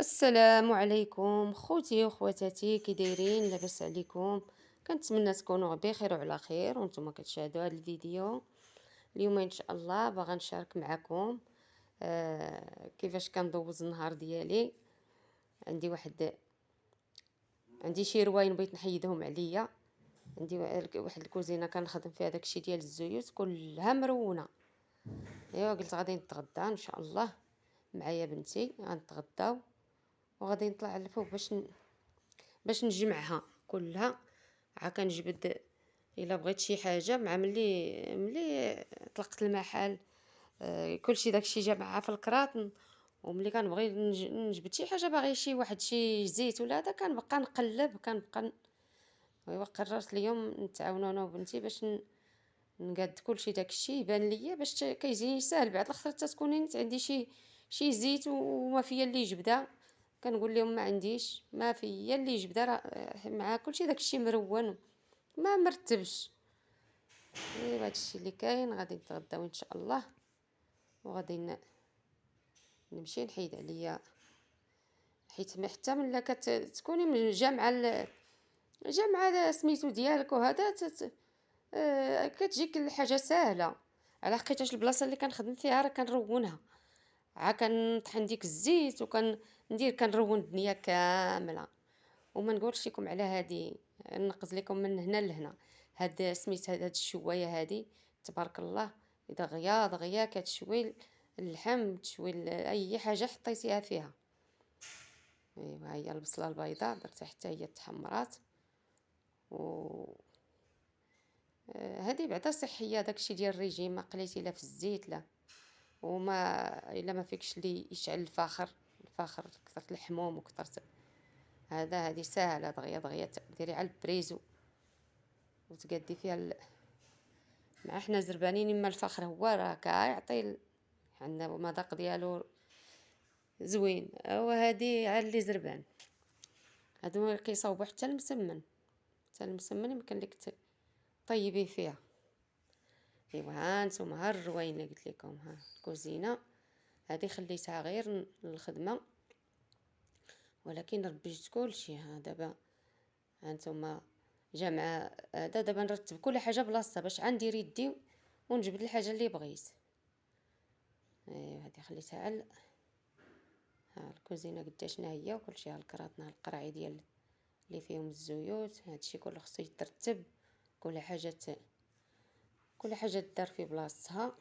السلام عليكم خوتي وخواتاتي، كي دايرين؟ لاباس عليكم؟ كنتمنى تكونوا بخير وعلى خير وانتم كتشاهدوا هذا الفيديو. اليوم ان شاء الله باغا نشارك معكم كيفاش كندوز النهار ديالي. عندي عندي شي رواين بغيت نحيدهم عليا. عندي واحد الكوزينه كنخدم فيها داكشي ديال الزيوت كلها مرونه. ايوا قلت غادي نتغدى ان شاء الله معايا بنتي، غنتغداو وغادي نطلع للفوق باش نجمعها كلها. كنجبد الا بغيت شي حاجه مع ملي طلقت المحل. كلشي داكشي جا معاه في الكراط. وملي كنبغي نجبد شي حاجه باغي شي زيت ولا هذا كنبقى نقلب ايوا قررت اليوم نتعاونوا انا وبنتي باش نقاد كلشي داكشي يبان ليا باش كيجيني ساهل. بعد الاخر تكوني نيت عندي شي زيت وما فيا اللي جبده، كنقول لهم ما عنديش ما فيا اللي جبده مع كلشي داكشي مرون ما مرتبش. ايوا هادشي اللي كاين. غادي نتغداو ان شاء الله وغادي نمشي نحيد عليا، حيت حتى ملي كتكوني جامعه سميتو ديالك وهذا كتجيك الحاجه ساهله. على حقيقه البلاصه اللي كنخدم فيها راه كنرونها، كنطحن ديك الزيت كنرون الدنيا كامله. وما نقولش لكم على هذه، نقز لكم من هنا لهنا. هاد سميت هاد الشوايه هادي تبارك الله، اذا غيا دغيا كتشوي اللحم، تشوي اي حاجه حطيتيها فيها. ايوا هي البصله البيضاء درتها حتى هي تحمرات. و هذه بعدا صحيه، داكشي ديال الريجيم ما قليتي لا في الزيت لا. وما الا ما فيكش اللي يشعل الفاخر كثرت الحموم وكثرت هذه ساهله دغيا دغيا ديري على البريزو وتقادي فيها مع حنا زربانين. اما الفخر هو راه كيعطي عندنا مذاق ديالو زوين. وهذه على اللي زربان هادو كيصاوبوا حتى المسمن يمكن لك طيبيه فيها. ايوا ها نتوما ها الروايين اللي قلت لكم، ها الكوزينه هذه خليتها غير للخدمه، ولكن ربيت كلشي. ها دابا هانتوما جامعه هذا دابا نرتب كل حاجه بلاصتها باش عندي يدي ونجبد الحاجه اللي بغيت. ايوا هذه خليتها على ها الكوزينه قداشنا هي وكلشي. ها الكراطنا القراعي ديال اللي فيهم الزيوت، هادشي كله خصو يترتب. كل حاجه دار في بلاصتها.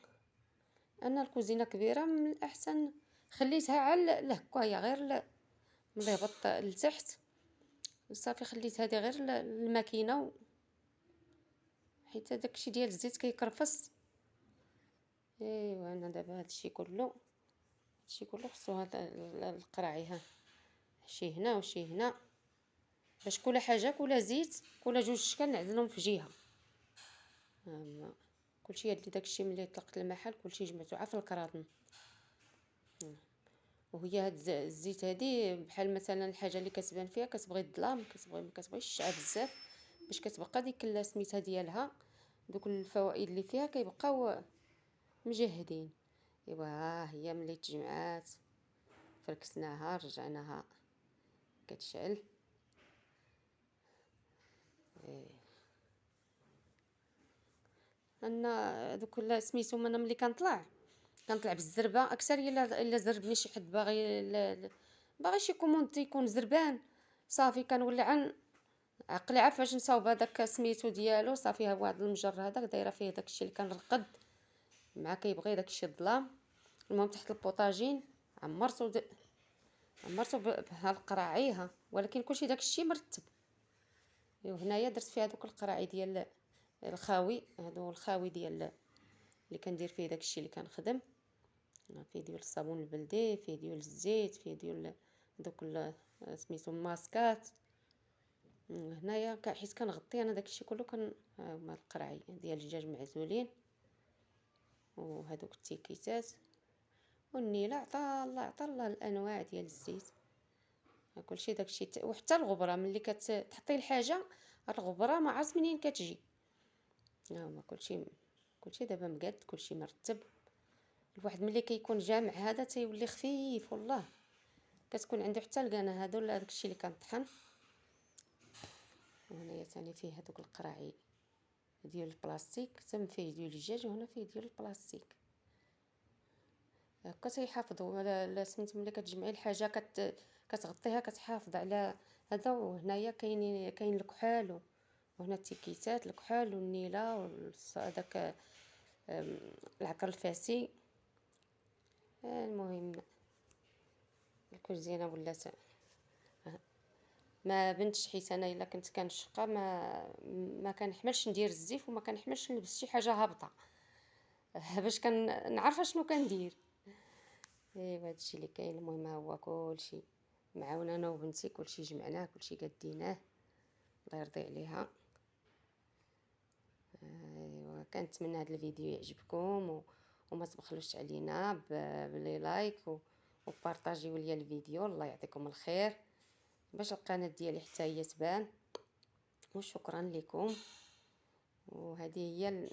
انا الكوزينه كبيره من الاحسن خليتها على لهكايا غير من الهبط لتحت صافي. خليت هذه غير الماكينه حيت داكشي ديال الزيت كيكرفس. ايوا انا دابا هادشي كله خصو هذا القراعي. ها شي هنا وشي هنا باش كل حاجه كل زيت كل جوج شكال نعزلهم في جهه. هما كلشي اللي داكشي ملي طلقت المحل كلشي جمعتو عا في الكراطن. وهي هاد الزيت هادي بحال مثلا الحاجه اللي كتبان فيها كتبغي الظلام، ما كتبغيش الشعه بزاف باش كتبقى ديك سميتها ديالها. دوك الفوائد اللي فيها كيبقاو مجهدين. ايوا ها هي ملي تجمعات فركسناها رجعناها كتشعل. انا دوك سميتهم انا ملي كنطلع بالزربه اكثر الا زربني شي حد باغي شي كوموند يكون زربان صافي كنولي عقلي عارفاش نصاوب هذاك سميتو ديالو صافي. ها واحد المجر هذاك دايره فيه داكشي اللي كنرقد مع كيبغي داكشي الظلام. المهم تحت البوطاجين عمرته بها القراعيها، ولكن كلشي داكشي مرتب. وهنايا درت فيها دوك القراعي ديال الخاوي. هادو الخاوي ديال اللي كندير فيه داكشي اللي كنخدم. فيه ديال الصابون البلدي، فيه ديال الزيت، فيه ديال دوك سميتو ماسكات. هنايا حيت كنغطي انا داكشي كله ها هما القرعي ديال الدجاج معزولين وهذوك التيكيتات والنيله. عطا الله الانواع ديال الزيت. كلشي داكشي وحتى الغبره ملي كتحطي الحاجه الغبره ما عرفت منين كتجي. ها هما كلشي دابا مقاد كلشي مرتب. الواحد ملي كيكون جامع هذا تيولي خفيف والله. كتكون عندي حتى الكانه هادو داك الشيء اللي كنطحن. وهنايا ثاني فيه هذوك القراعي ديال البلاستيك، تم فيه ديال الدجاج وهنا فيه ديال البلاستيك. هكا تيحافظوا على سميتو ملي كتجمعي الحاجه كتغطيها كتحافظ على هذا. وهنايا كاين الكحال، وهنا التيكيتات الكحال والنيله هذاك العطر الفاسي. المهم الكوزينه ولات ما بنتش، حيت انا الا كنت كنشقى ما كنحملش ندير الزيف وما كنحملش نلبس شي حاجه هابطه باش كنعرف شنو كندير. ايوا هادشي اللي كاين. المهم هو كلشي معاونه انا وبنتي، كلشي جمعناه كلشي قديناه، الله يرضي عليها. ايوا كنتمنى هذا الفيديو يعجبكم وما تبخلوش علينا بلي لايك وبارطاجيو ليا الفيديو. الله يعطيكم الخير باش القناه ديالي حتى هي تبان. وشكرا لكم. وهذه هي